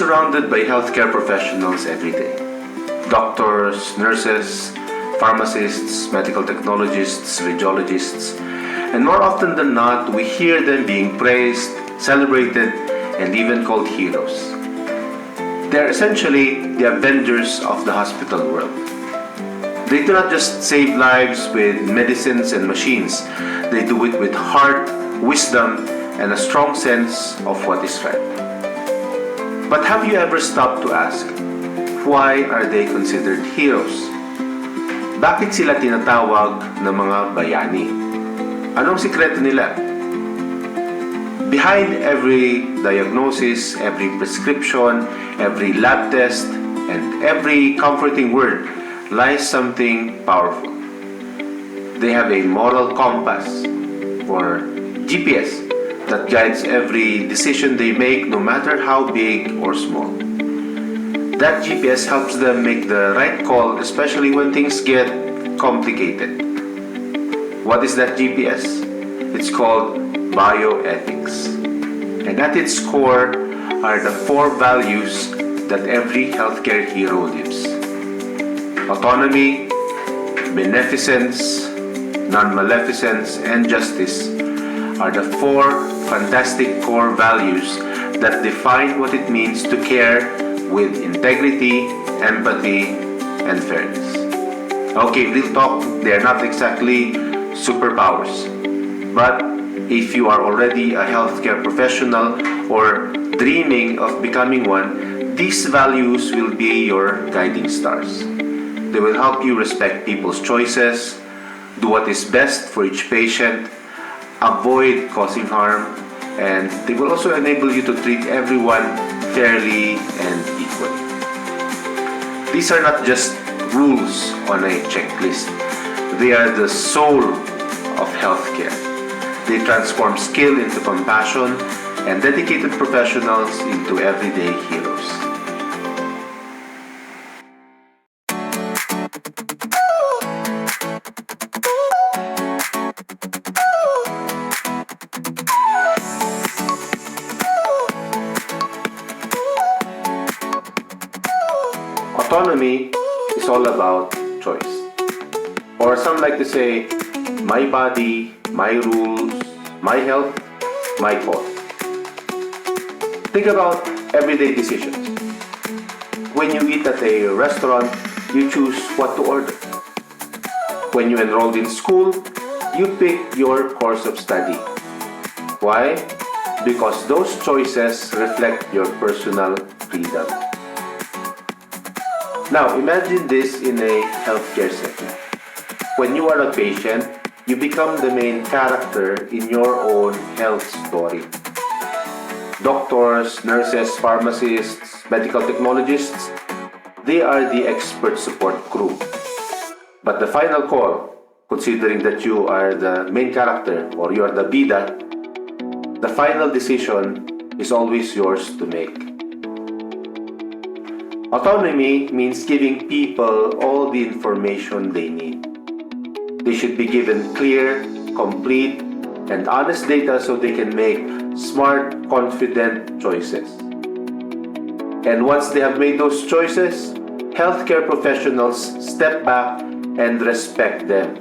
surrounded by healthcare professionals every day. Doctors, nurses, pharmacists, medical technologists, radiologists, and more often than not, we hear them being praised, celebrated, and even called heroes. They're essentially the Avengers of the hospital world. They do not just save lives with medicines and machines. They do it with heart, wisdom, and a strong sense of what is right. But have you ever stopped to ask, why are they considered heroes? Bakit sila tinatawag na mga bayani? Anong sikreto nila? Behind every diagnosis, every prescription, every lab test, and every comforting word lies something powerful. They have a moral compass, or GPS, that guides every decision they make, no matter how big or small. That GPS helps them make the right call, especially when things get complicated. What is that GPS? It's called bioethics. And at its core are the 4 values that every healthcare hero lives. Autonomy, beneficence, non-maleficence, and justice are the 4 fantastic core values that define what it means to care with integrity, empathy, and fairness. Okay, real talk, they're not exactly superpowers. But if you are already a healthcare professional or dreaming of becoming one, these values will be your guiding stars. They will help you respect people's choices, do what is best for each patient, avoid causing harm, and they will also enable you to treat everyone fairly and equally. These are not just rules on a checklist. They are the soul of healthcare. They transform skill into compassion and dedicated professionals into everyday heroes. Autonomy is all about choice. Or some like to say, my body, my rules, my health, my call. Think about everyday decisions. When you eat at a restaurant, you choose what to order. When you enrolled in school, you pick your course of study. Why? Because those choices reflect your personal freedom. Now, imagine this in a healthcare setting. When you are a patient, you become the main character in your own health story. Doctors, nurses, pharmacists, medical technologists, they are the expert support crew. But the final call, considering that you are the main character or you are the bida, the final decision is always yours to make. Autonomy means giving people all the information they need. They should be given clear, complete, and honest data so they can make smart, confident choices. And once they have made those choices, healthcare professionals step back and respect them,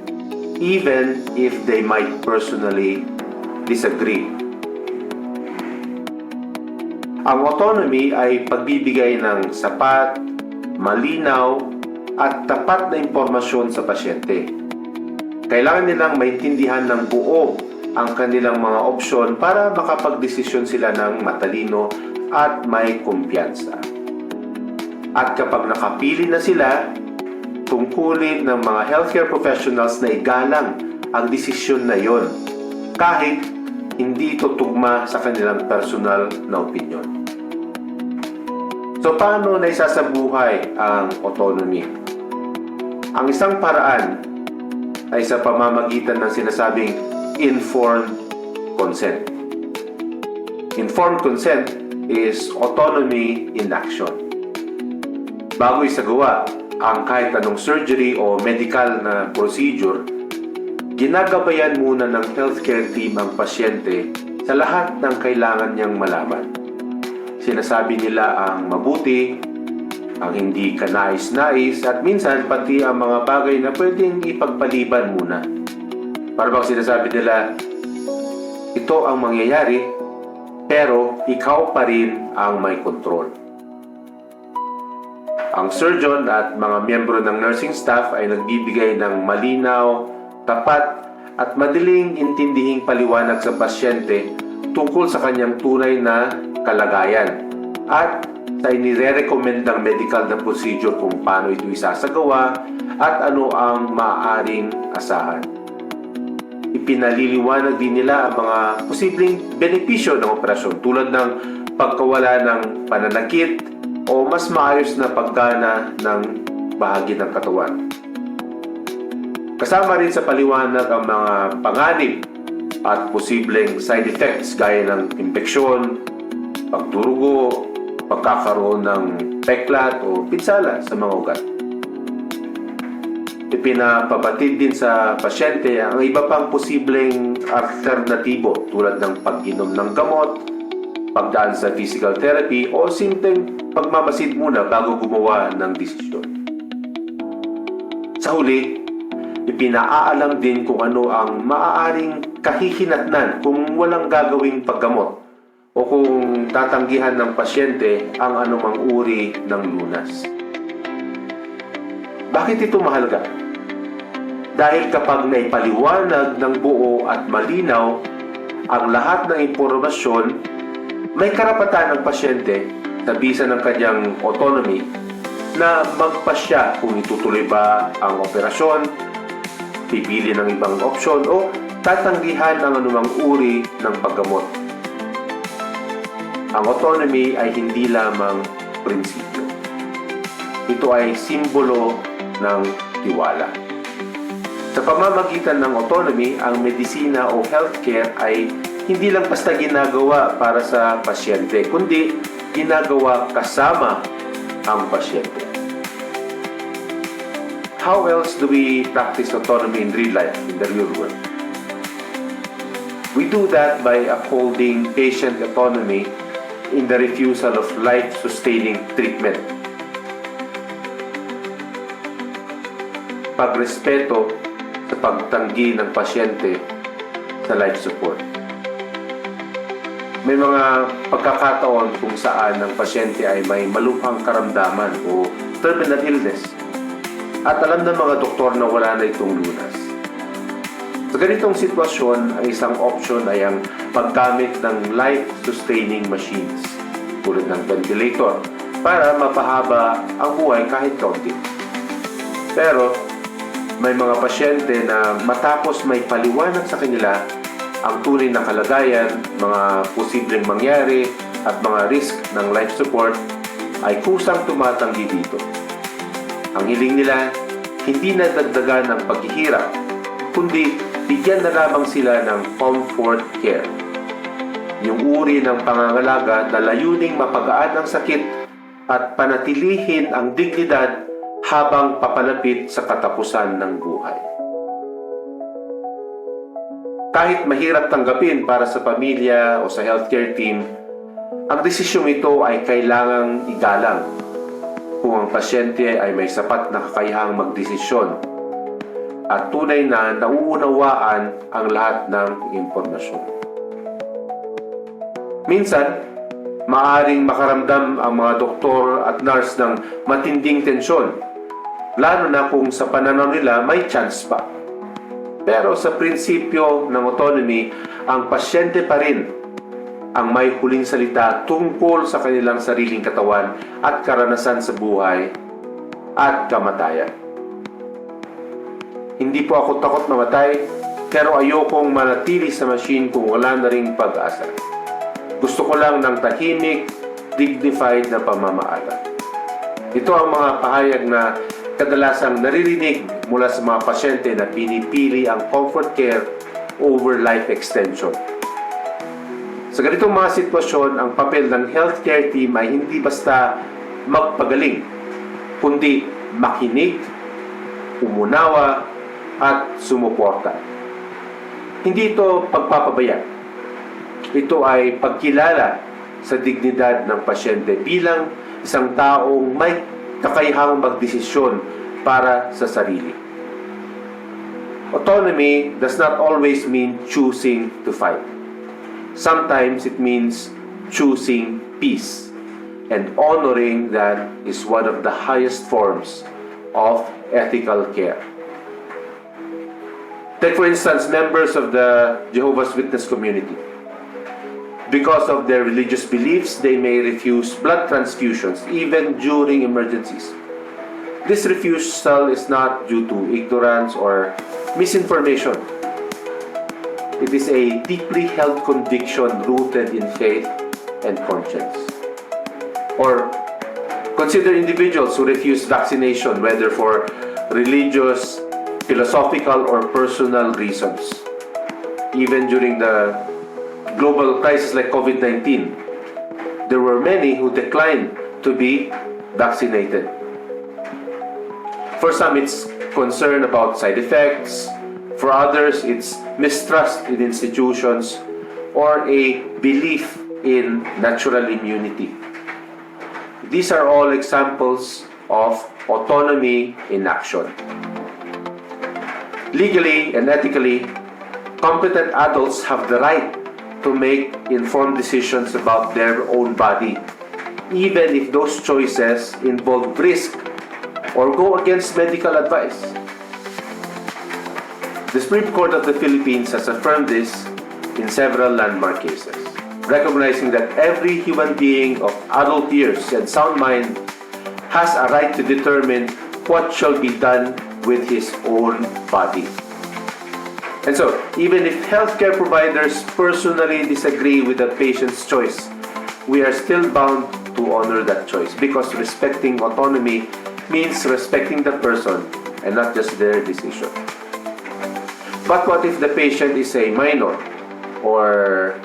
even if they might personally disagree. Ang autonomy ay pagbibigay ng sapat, malinaw, at tapat na impormasyon sa pasyente. Kailangan nilang maintindihan ng buo ang kanilang mga opsyon para makapagdesisyon sila ng matalino at may kumpiyansa. At kapag nakapili na sila, tungkulin ng mga healthcare professionals na igalang ang desisyon na yon, kahit hindi ito tugma sa kanilang personal na opinyon. So, paano naisasabuhay ang autonomy? Ang isang paraan ay sa pamamagitan ng sinasabing informed consent. Informed consent is autonomy in action. Bago isagawa ang kahit anong surgery o medical na procedure, ginagabayan muna ng healthcare team ang pasyente sa lahat ng kailangan niyang malaman. sinasabi nila ang mabuti, ang hindi kanais-nais, at minsan pati ang mga bagay na pwedeng ipagpaliban muna. Para bang sinasabi nila, ito ang mangyayari, pero ikaw pa rin ang may kontrol. Ang surgeon at mga miyembro ng nursing staff ay nagbibigay ng malinaw, tapat, at madaling intindihing paliwanag sa pasyente tungkol sa kanyang tunay na kalagayan at sa inire-recommendang medical na procedure kung paano ito isasagawa at ano ang maaaring asahan. Ipinaliliwanag din nila ang mga posibleng benepisyo ng operasyon tulad ng pagkawala ng pananakit o mas maayos na paggana ng bahagi ng katawan. Kasama rin sa paliwanag ang mga panganib at posibleng side effects gaya ng impeksyon, pagdurugo, pagkakaroon ng peklat o pinsala sa mga ugat. Ipinapabatid din sa pasyente ang iba pang posibleng alternatibo tulad ng pag-inom ng gamot, pagdaan sa physical therapy o simpleng pagmamasid muna bago gumawa ng desisyon. Sa huli, ipinaalam din kung ano ang maaaring kahihinatnan kung walang gagawing paggamot o kung tatanggihan ng pasyente ang anumang uri ng lunas. Bakit ito mahalaga? Dahil kapag naipaliwanag ng buo at malinaw ang lahat ng impormasyon, may karapatan ng pasyente sa bisa ng kanyang autonomy na magpasya kung itutuloy ba ang operasyon, pipili ng ibang opsyon o tatanggihan ang anumang uri ng paggamot. Ang autonomy ay hindi lamang prinsipyo. Ito ay simbolo ng tiwala. Sa pamamagitan ng autonomy, ang medisina o healthcare ay hindi lang basta ginagawa para sa pasyente, kundi ginagawa kasama ang pasyente. How else do we practice autonomy in real life, in the real world? We do that by upholding patient autonomy in the refusal of life-sustaining treatment. Pagrespeto sa pagtanggi ng pasyente sa life support. May mga pagkakataon kung saan ang pasyente ay may malubhang karamdaman o terminal illness at alam ng mga doktor na wala na itong lunas. Sa ganitong sitwasyon, ang isang option ay ang paggamit ng life-sustaining machines tulad ng ventilator para mapahaba ang buhay kahit kaunti. Pero may mga pasyente na matapos may paliwanag sa kanila ang tunay na kalagayan, mga posibleng mangyari at mga risk ng life support ay kusang tumatanggi dito. Ang hiling nila, hindi na dagdagan ng paghihirap, kundi bigyan na lamang sila ng comfort care. Yung uri ng pangangalaga na layuning mapagaan ang sakit at panatilihin ang dignidad habang papalapit sa katapusan ng buhay. Kahit mahirap tanggapin para sa pamilya o sa healthcare team, ang desisyong ito ay kailangang igalang kung ang pasyente ay may sapat na kakayahang magdesisyon at tunay na nauunawaan ang lahat ng impormasyon. Minsan, maaaring makaramdam ang mga doktor at nurse ng matinding tensyon, lalo na kung sa pananaw nila may chance pa. Pero sa prinsipyo ng autonomy, ang pasyente pa rin ang may huling salita tungkol sa kanilang sariling katawan at karanasan sa buhay at kamatayan. Hindi po ako takot mamatay, pero ayokong manatili sa machine kung wala na ring pag-asa. Gusto ko lang ng tahimik, dignified na pamamaala. Ito ang mga pahayag na kadalasang naririnig mula sa mga pasyente na pinipili ang comfort care over life extension. Sa ganitong mga sitwasyon, ang papel ng healthcare team ay hindi basta magpagaling, kundi makinig, umunawa, at sumuporta. Hindi ito pagpapabaya. Ito ay pagkilala sa dignidad ng pasyente bilang isang taong may kakayahang magdesisyon para sa sarili. Autonomy does not always mean choosing to fight. Sometimes it means choosing peace, and honoring that is one of the highest forms of ethical care. Take for instance, members of the Jehovah's Witness community. Because of their religious beliefs, they may refuse blood transfusions even during emergencies. This refusal is not due to ignorance or misinformation. It is a deeply held conviction rooted in faith and conscience. Or consider individuals who refuse vaccination, whether for religious, philosophical, or personal reasons. Even during the global crisis like COVID-19, there were many who declined to be vaccinated. For some, it's concern about side effects. For others, it's mistrust in institutions or a belief in natural immunity. These are all examples of autonomy in action. Legally and ethically, competent adults have the right to make informed decisions about their own body, even if those choices involve risk or go against medical advice. The Supreme Court of the Philippines has affirmed this in several landmark cases, recognizing that every human being of adult years and sound mind has a right to determine what shall be done with his own body. And so, even if healthcare providers personally disagree with the patient's choice, we are still bound to honor that choice, because respecting autonomy means respecting the person and not just their decision. But what if the patient is a minor or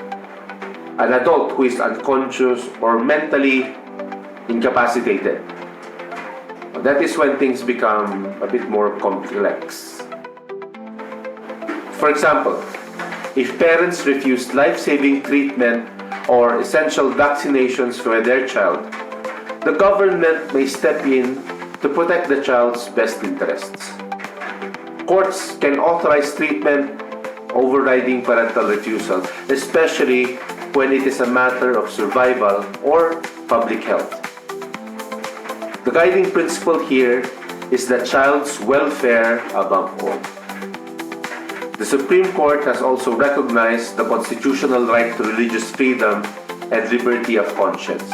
an adult who is unconscious or mentally incapacitated? That is when things become a bit more complex. For example, if parents refuse life-saving treatment or essential vaccinations for their child, the government may step in to protect the child's best interests. Courts can authorize treatment overriding parental refusal, especially when it is a matter of survival or public health. The guiding principle here is the child's welfare above all. The Supreme Court has also recognized the constitutional right to religious freedom and liberty of conscience.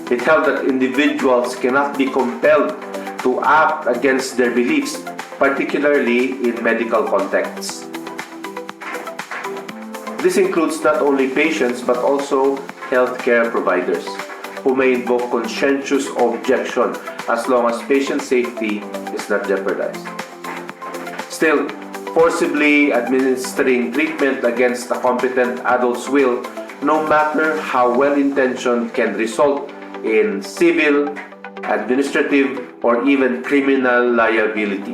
It held that individuals cannot be compelled to act against their beliefs, particularly in medical contexts. This includes not only patients but also healthcare providers, who may invoke conscientious objection as long as patient safety is not jeopardized. Still, forcibly administering treatment against a competent adult's will, no matter how well-intentioned, can result in civil, administrative, or even criminal liability.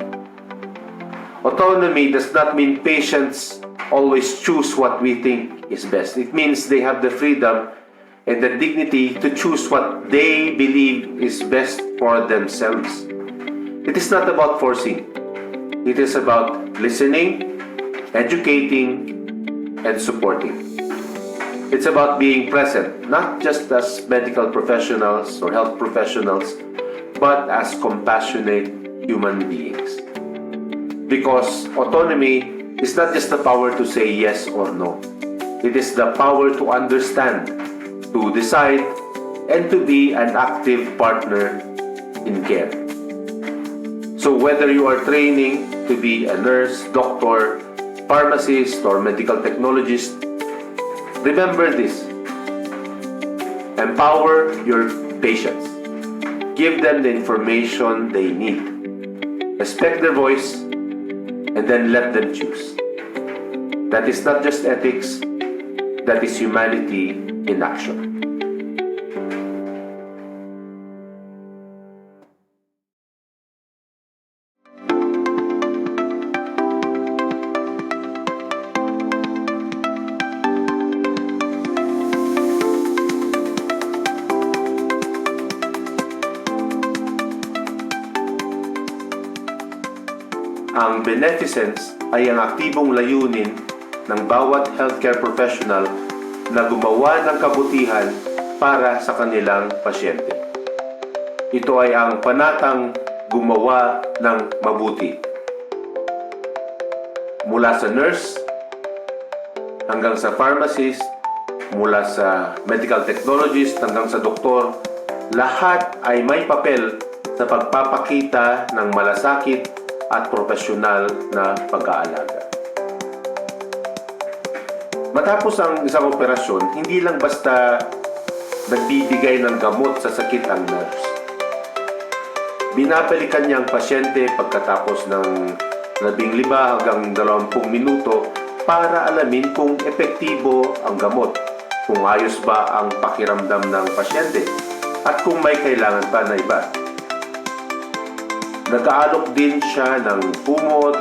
Autonomy does not mean patients always choose what we think is best. It means they have the freedom and the dignity to choose what they believe is best for themselves. It is not about forcing. It is about listening, educating, and supporting. It's about being present, not just as medical professionals or health professionals, but as compassionate human beings. Because autonomy is not just the power to say yes or no. It is the power to understand, to decide, and to be an active partner in care. So whether you are training to be a nurse, doctor, pharmacist, or medical technologist, remember this. Empower your patients. Give them the information they need. Respect their voice, and then let them choose. That is not just ethics, that is humanity in action. Ang beneficence ay ang aktibong layunin ng bawat healthcare professional na gumawa ng kabutihan para sa kanilang pasyente. Ito ay ang panatang gumawa ng mabuti. Mula sa nurse hanggang sa pharmacist, mula sa medical technologist hanggang sa doktor, lahat ay may papel sa pagpapakita ng malasakit at profesional na pag-aalaga. Matapos ang isang operasyon, hindi lang basta nagbibigay ng gamot sa sakit ang nurse. Binabalikan niya ang pasyente pagkatapos ng 15 hanggang 20 minuto para alamin kung epektibo ang gamot, kung ayos ba ang pakiramdam ng pasyente, at kung may kailangan pa na iba. Nag-aalok din siya ng kumot,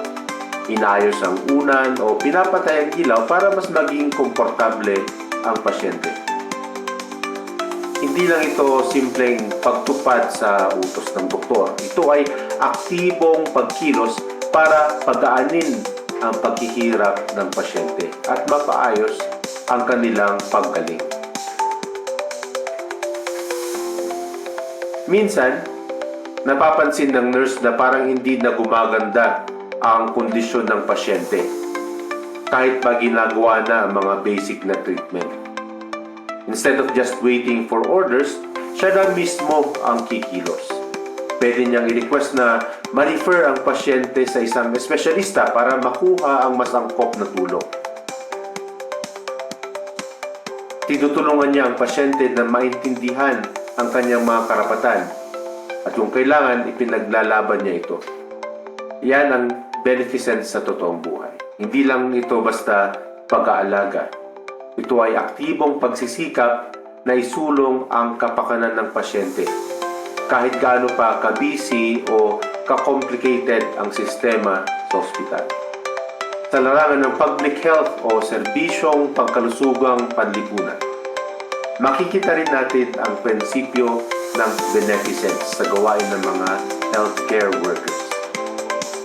inayos ang unan o pinapatay ang ilaw para mas maging komportable ang pasyente. Hindi lang ito simpleng pagtupad sa utos ng doktor. Ito ay aktibong pagkilos para pagaanin ang paghihirap ng pasyente at mapaayos ang kanilang paggaling. Minsan, napapansin ng nurse na parang hindi na gumaganda ang kondisyon ng pasyente kahit pa ginagawa na ang mga basic na treatment. Instead of just waiting for orders, siya na mismo ang kikilos. Pwede niyang i-request na ma-refer ang pasyente sa isang espesyalista para makuha ang mas angkop na tulong. Tinutulungan niya ang pasyente na maintindihan ang kanyang mga karapatan at kung kailangan, ipinaglalaban niya ito. Yan ang beneficence sa totoong buhay. Hindi lang ito basta pag-aalaga. Ito ay aktibong pagsisikap na isulong ang kapakanan ng pasyente. Kahit gaano pa ka-busy o ka-complicated ang sistema sa ospital. Sa larangan ng public health o serbisyong pangkalusugang panlipunan, makikita rin natin ang prinsipyo ng beneficence sa gawain ng mga healthcare workers.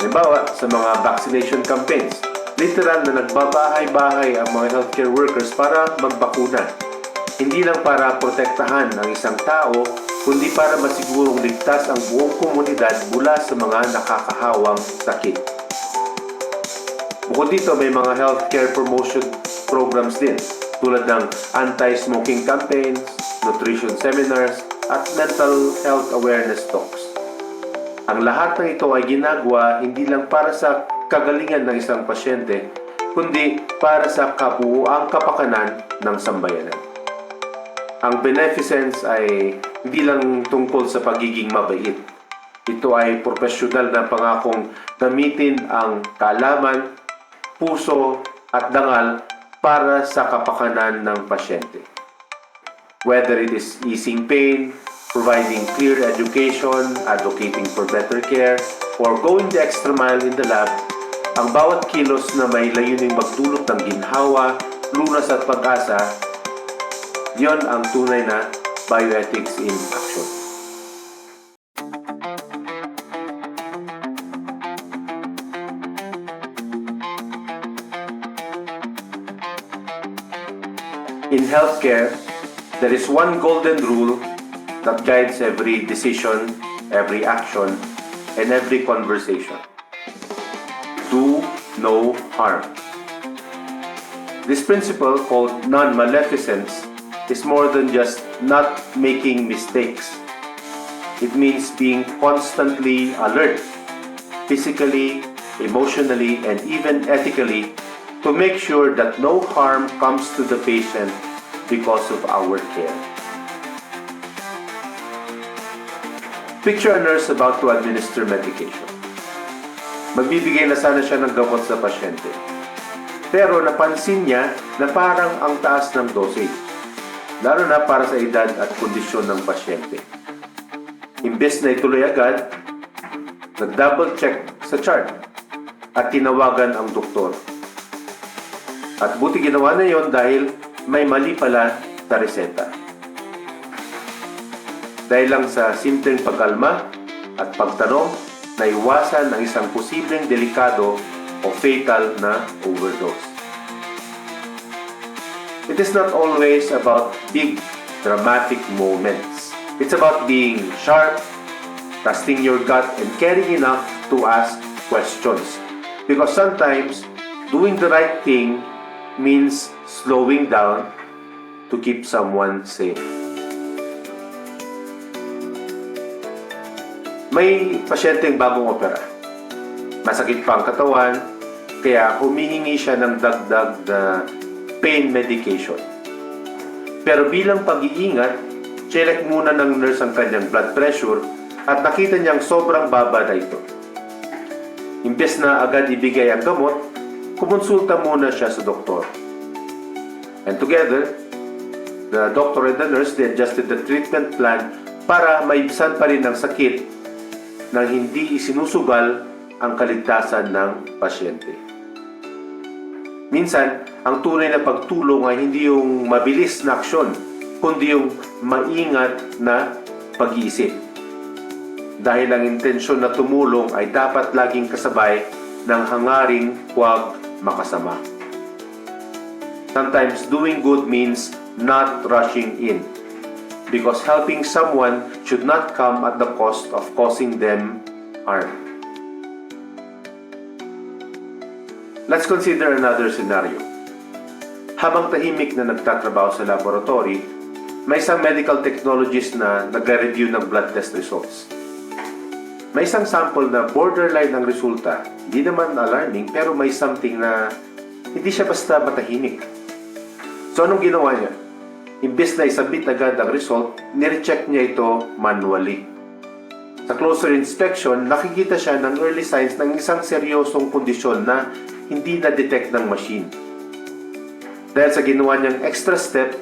Halimbawa, sa mga vaccination campaigns, literal na nagbabahay-bahay ang mga healthcare workers para magbakuna. Hindi lang para protektahan ang isang tao, kundi para masigurong ligtas ang buong komunidad mula sa mga nakakahawang sakit. Bukod dito, may mga healthcare promotion programs din, tulad ng anti-smoking campaigns, nutrition seminars, at mental health awareness talks. Ang lahat ng ito ay ginagawa hindi lang para sa kagalingan ng isang pasyente, kundi para sa kabuuang kapakanan ng sambayanan. Ang beneficence ay hindi lang tungkol sa pagiging mabait. Ito ay profesional na pangakong gamitin ang kaalaman, puso at dangal para sa kapakanan ng pasyente. Whether it is easing pain, providing clear education, advocating for better care, or going the extra mile in the lab, ang bawat kilos na may layuning magdulot ng ginhawa, lunas at pag-asa, yon ang tunay na bioethics in action. In healthcare, there is one golden rule that guides every decision, every action, and every conversation. Do no harm. This principle, called non-maleficence, is more than just not making mistakes. It means being constantly alert, physically, emotionally, and even ethically, to make sure that no harm comes to the patient because of our care. Picture a nurse about to administer medication. Magbibigay na sana siya ng gamot sa pasyente. Pero napansin niya na parang ang taas ng dosage, lalo na para sa edad at kondisyon ng pasyente. Imbes na ituloy agad, nag-double check sa chart at tinawagan ang doktor. At buti ginawa na yon dahil may mali pala sa reseta. Dahil lang sa simpleng pagkalma at pagtanong, na iwasan ang isang posibleng delikado o fatal na overdose. It is not always about big, dramatic moments. It's about being sharp, trusting your gut, and caring enough to ask questions. Because sometimes, doing the right thing means slowing down to keep someone safe. May pasyenteng bagong opera. Masakit pa ang katawan, kaya humihingi siya ng dagdag na pain medication. Pero bilang pag-iingat, check muna ng nurse ang kanyang blood pressure at nakita niyang sobrang baba na ito. Imbes na agad ibigay ang gamot, kumonsulta muna siya sa doktor. And together, the doctor and the nurse, they adjusted the treatment plan para maibsan pa rin ang sakit nang hindi isinusugal ang kaligtasan ng pasyente. Minsan, ang tunay na pagtulong ay hindi yung mabilis na aksyon, kundi yung maingat na pag-iisip. Dahil ang intensyon na tumulong ay dapat laging kasabay ng hangaring huwag makasama. Sometimes doing good means not rushing in, because helping someone should not come at the cost of causing them harm. Let's consider another scenario. Habang tahimik na nagtatrabaho sa laboratory, may isang medical technologist na nagre-review ng blood test results. May isang sample na borderline ang resulta. Hindi naman alarming, pero may something na hindi siya basta matahimik. So anong ginawa niya? Imbes na isabit agad ang result, nirecheck niya ito manually. Sa closer inspection, nakikita siya ng early signs ng isang seryosong kondisyon na hindi na-detect ng machine. Dahil sa ginawa niyang extra step,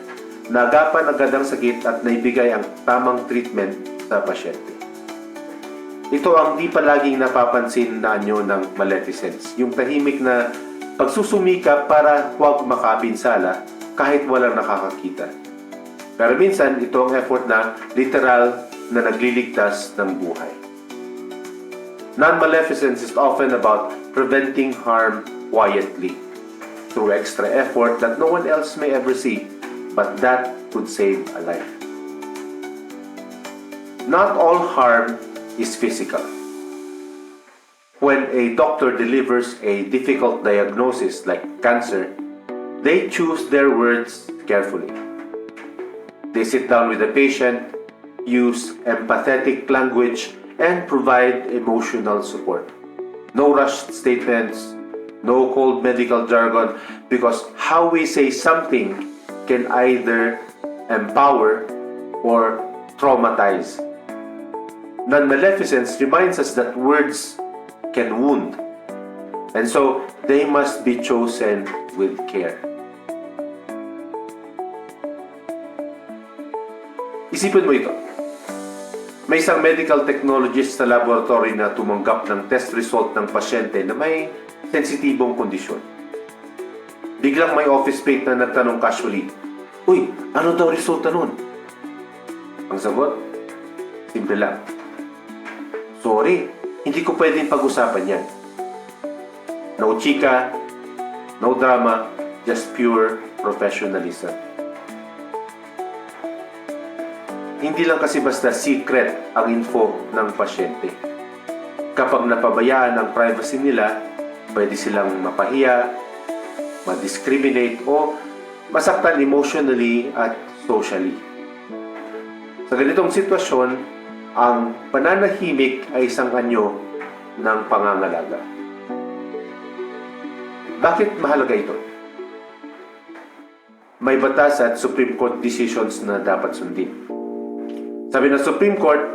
nagapan agad ang sakit at naibigay ang tamang treatment sa pasyente. Ito ang di palaging napapansin na anyo ng maleficence, yung tahimik na pagsusumikap para huwag makapinsala kahit walang nakakakita. Pero minsan, ito ang effort na literal na nagliligtas ng buhay. Non-maleficence is often about preventing harm quietly through extra effort that no one else may ever see, but that could save a life. Not all harm is physical. When a doctor delivers a difficult diagnosis like cancer, they choose their words carefully. They sit down with the patient, use empathetic language, and provide emotional support. No rushed statements, no cold medical jargon, because how we say something can either empower or traumatize. Non-maleficence reminds us that words can wound, and so they must be chosen with care. Isipin mo ito. May isang medical technologist sa laboratory na tumanggap ng test result ng pasyente na may sensitibong kondisyon. Biglang may office mate na nagtanong casually, "Uy, ano daw resulta nun?" Ang sagot, simple lang, "Sorry, hindi ko pwedeng pag-usapan yan." No chika, no drama, just pure professionalism. Hindi lang kasi basta secret ang info ng pasyente. Kapag napabayaan ang privacy nila, pwede silang mapahiya, ma-discriminate o masaktan emotionally at socially. Sa ganitong sitwasyon, ang pananahimik ay isang anyo ng pangangalaga. Bakit mahalaga ito? May batas at Supreme Court decisions na dapat sundin. Sabi ng Supreme Court,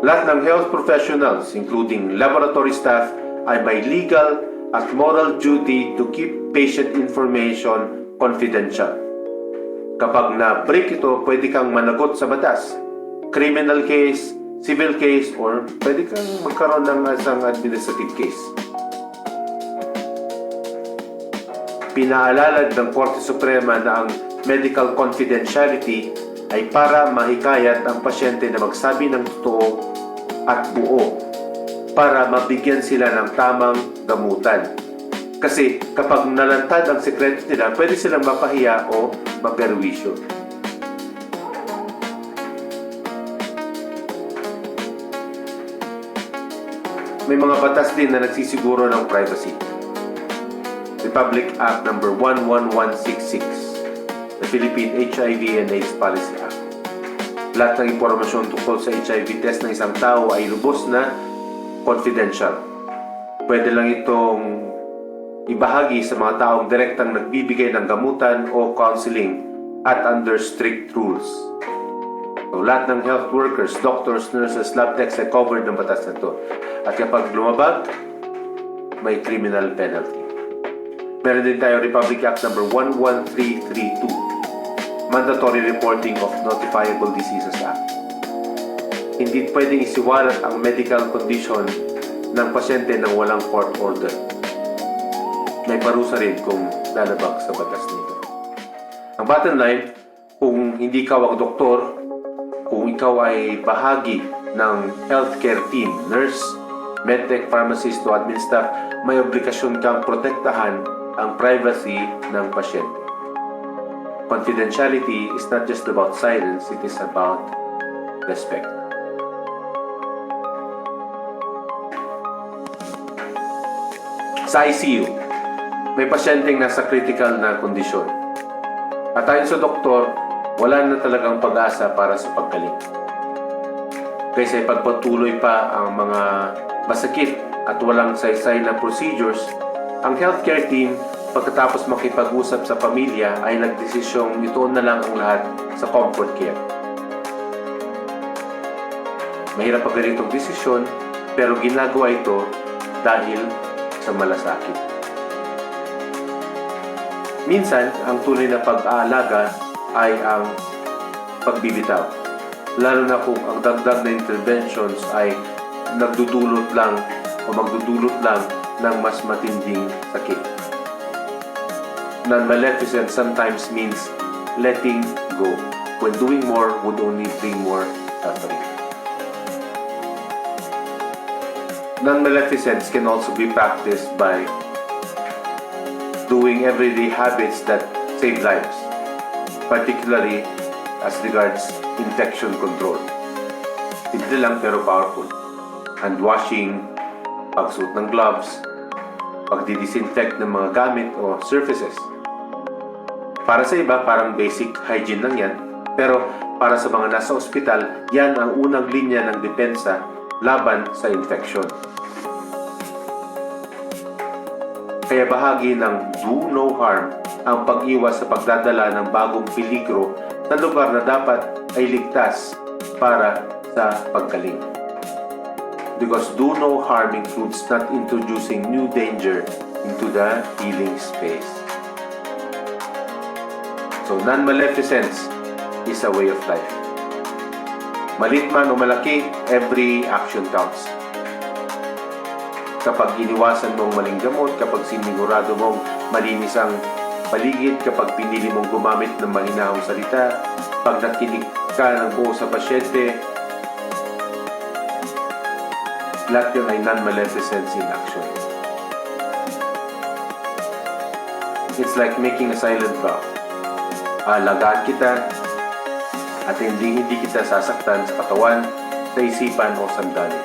lahat ng health professionals, including laboratory staff, ay may legal at moral duty to keep patient information confidential. Kapag na-break ito, pwede kang managot sa batas. Criminal case, civil case, or pwede kang magkaroon ng isang administrative case. Pinaalala ng Korte Suprema na ang medical confidentiality ay para mahikayat ang pasyente na magsabi ng totoo at buo para mabigyan sila ng tamang gamutan. Kasi kapag nalantad ang sekreto nila, pwede silang mapahiya o maperwisyo. May mga batas din na nagsisiguro ng privacy. Republic Act number 11166, the Philippine HIV and AIDS Policy Act. Lahat ng impormasyon tungkol sa HIV test ng isang tao ay lubos na confidential. Pwede lang itong ibahagi sa mga taong direktang nagbibigay ng gamutan o counseling at under strict rules. So, lahat ng health workers, doctors, nurses, lab techs ay covered ng batas na ito. At kapag lumabag, may criminal penalty. Meron din tayo Republic Act number 11332, Mandatory Reporting of Notifiable Diseases Act. Hindi pwedeng isiwalat ang medical condition ng pasyente ng walang court order. May parusa rin kung lalabag sa batas nito. Ang bottom line, kung hindi ka ang doktor, kung ikaw ay bahagi ng healthcare team, nurse, medtech, pharmacist o admin staff, may obligasyon kang protektahan ang privacy ng pasyente. Confidentiality is not just about silence, it is about respect. Sa ICU, may pasyenteng nasa critical na kondisyon. At ayon sa doktor, wala na talagang pag-asa para sa paggaling. Kaysa ipagpatuloy pa ang mga masakit at walang saysay na procedures, ang healthcare team, pagkatapos makipag-usap sa pamilya, ay nagdesisyong ituon na lang ang lahat sa comfort care. Mahirap pa ganitong desisyon, pero ginagawa ito dahil sa malasakit. Minsan, ang tunay na pag-aalaga ay ang pagbibitaw. Lalo na kung ang dagdag na interventions ay nagdudulot lang o magdudulot lang ng mas matinding sakit. Non-maleficence sometimes means letting go, when doing more would only bring more suffering. Non-maleficence can also be practiced by doing everyday habits that save lives, particularly as regards infection control. Simple lang pero powerful. Hand washing, pagsuot ng gloves, pagdidisinfect ng mga gamit o surfaces. Para sa iba, parang basic hygiene lang yan. Pero para sa mga nasa ospital, yan ang unang linya ng depensa laban sa infection. Kaya bahagi ng do no harm ang pag-iwas sa pagdadala ng bagong peligro sa lugar na dapat ay ligtas para sa paggaling. Because do no harm includes not introducing new danger into the healing space. So non-maleficence is a way of life. Malit man o malaki, every action counts. Kapag iniwasan mo ang maling gamot, kapag sinigurado mong malinis ang paligid, kapag pinili mong gumamit ng mahinahong salita, pag nakinig ka ng buo sa pasyente, lahat yun ay non-maleficence in action. It's like making a silent vow. Alagaan kita at hindi kita sasaktan sa katawan, sa isipan o sandali.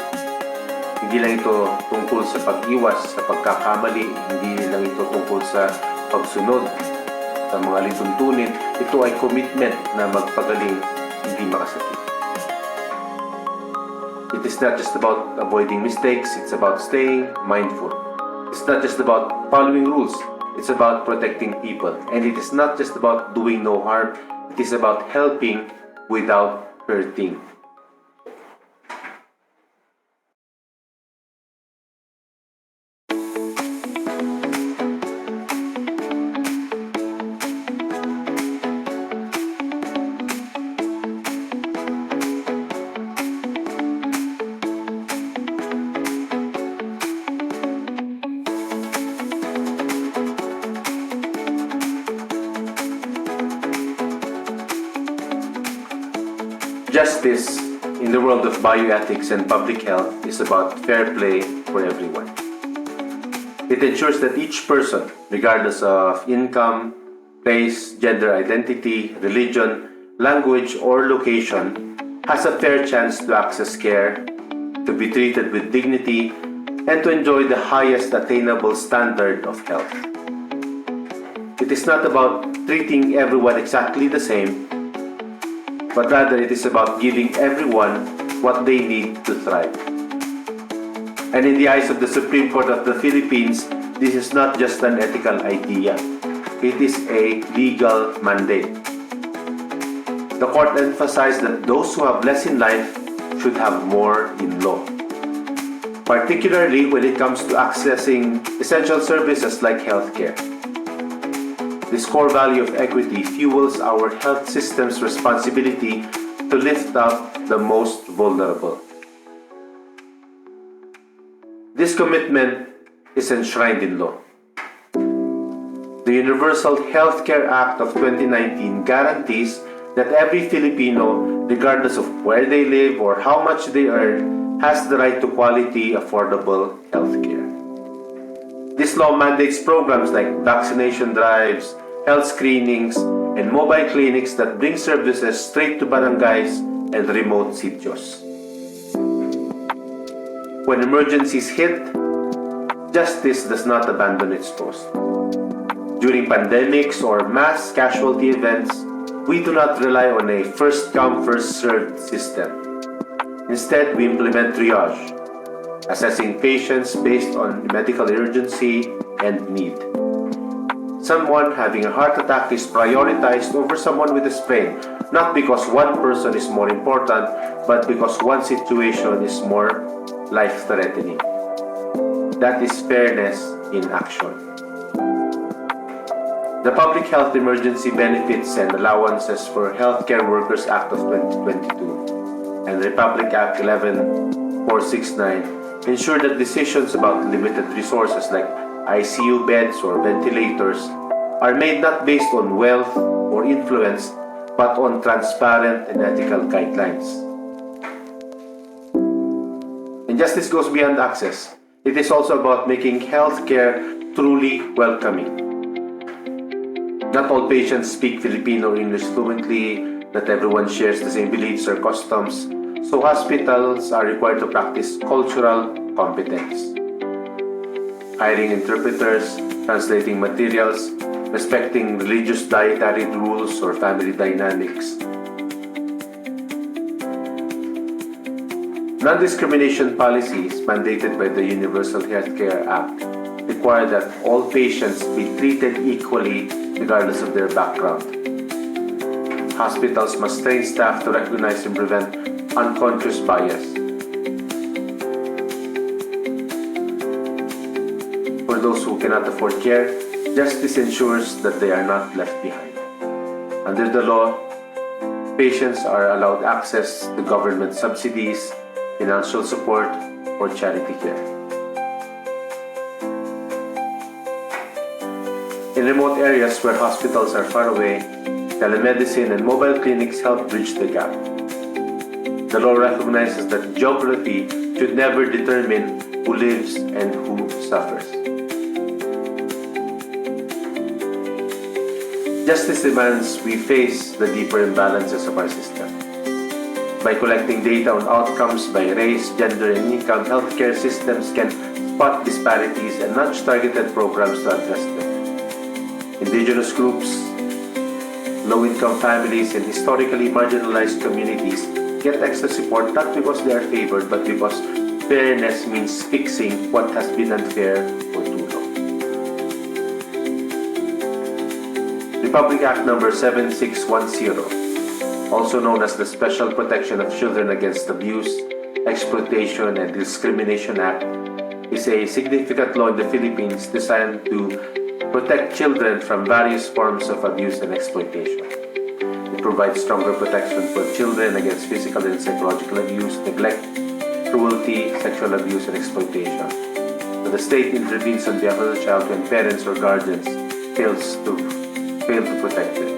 Hindi lang ito tungkol sa pag-iwas sa pagkakamali, hindi lang ito tungkol sa pagsunod sa mga lituntunin. Ito ay commitment na magpagaling, hindi makasakit. It is not just about avoiding mistakes, it's about staying mindful. It's not just about following rules, it's about protecting people. And it is not just about doing no harm, it is about helping without hurting. Justice in the world of bioethics and public health is about fair play for everyone. It ensures that each person, regardless of income, place, gender identity, religion, language, or location, has a fair chance to access care, to be treated with dignity, and to enjoy the highest attainable standard of health. It is not about treating everyone exactly the same, but rather it is about giving everyone what they need to thrive. And in the eyes of the Supreme Court of the Philippines, this is not just an ethical idea. It is a legal mandate. The court emphasized that those who have less in life should have more in law, particularly when it comes to accessing essential services like healthcare. This core value of equity fuels our health system's responsibility to lift up the most vulnerable. This commitment is enshrined in law. The Universal Healthcare Act of 2019 guarantees that every Filipino, regardless of where they live or how much they earn, has the right to quality, affordable healthcare. This law mandates programs like vaccination drives, health screenings, and mobile clinics that bring services straight to barangays and remote sitios. When emergencies hit, justice does not abandon its post. During pandemics or mass casualty events, we do not rely on a first-come, first-served system. Instead, we implement triage, assessing patients based on medical urgency and need. Someone having a heart attack is prioritized over someone with a sprain, not because one person is more important, but because one situation is more life-threatening. That is fairness in action. The Public Health Emergency Benefits and Allowances for Healthcare Workers Act of 2022 and Republic Act 11469 ensure that decisions about limited resources like ICU beds or ventilators are made not based on wealth or influence, but on transparent and ethical guidelines. And justice goes beyond access. It is also about making healthcare truly welcoming. Not all patients speak Filipino or English fluently, not everyone shares the same beliefs or customs, so hospitals are required to practice cultural competence. Hiring interpreters, translating materials, respecting religious dietary rules or family dynamics. Non-discrimination policies mandated by the Universal Healthcare Act require that all patients be treated equally regardless of their background. Hospitals must train staff to recognize and prevent unconscious bias. For those who cannot afford care, justice ensures that they are not left behind. Under the law, patients are allowed access to government subsidies, financial support, or charity care. In remote areas where hospitals are far away, telemedicine and mobile clinics help bridge the gap. The law recognizes that geography should never determine who lives and who suffers. Justice demands we face the deeper imbalances of our system. By collecting data on outcomes by race, gender, and income, healthcare systems can spot disparities and launch targeted programs to address them. Indigenous groups, low-income families, and historically marginalized communities get extra support not because they are favored, but because fairness means fixing what has been unfair for too long. Republic Act No. 7610, also known as the Special Protection of Children Against Abuse, Exploitation, and Discrimination Act, is a significant law in the Philippines designed to protect children from various forms of abuse and exploitation. It provides stronger protection for children against physical and psychological abuse, neglect, cruelty, sexual abuse, and exploitation. So the state intervenes on behalf of the child when parents or guardians fail to protect it.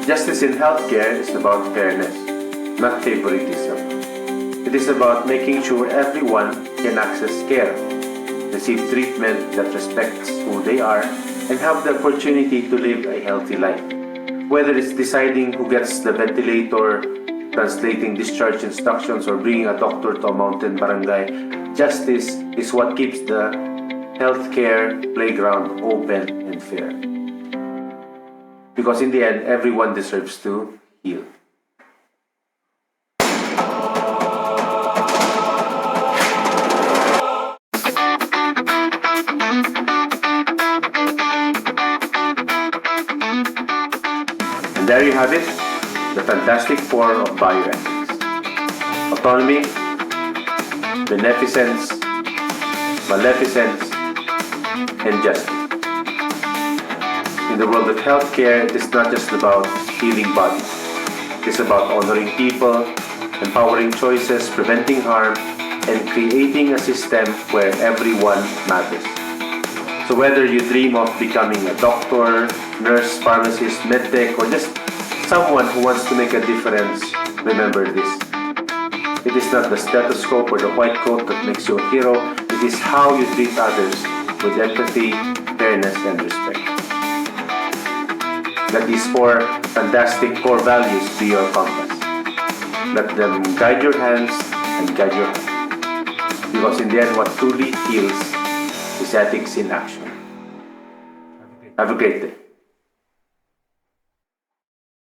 Justice in healthcare is about fairness, not favoritism. It is about making sure everyone can access care, receive treatment that respects who they are, and have the opportunity to live a healthy life. Whether it's deciding who gets the ventilator, translating discharge instructions, or bringing a doctor to a mountain barangay, justice is what keeps the healthcare playground open and fair. Because in the end, everyone deserves to heal. And there you have it, the fantastic four of bioethics: autonomy, beneficence, maleficence, and justice. In the world of healthcare, it is not just about healing bodies. It is about honoring people, empowering choices, preventing harm, and creating a system where everyone matters. So whether you dream of becoming a doctor, nurse, pharmacist, medtech, or just someone who wants to make a difference, remember this. It is not the stethoscope or the white coat that makes you a hero. It is how you treat others with empathy, fairness, and respect. Let these four fantastic core values be your compass. Let them guide your hands and guide your heart. Because in the end, what truly heals is ethics in action. Have a great day.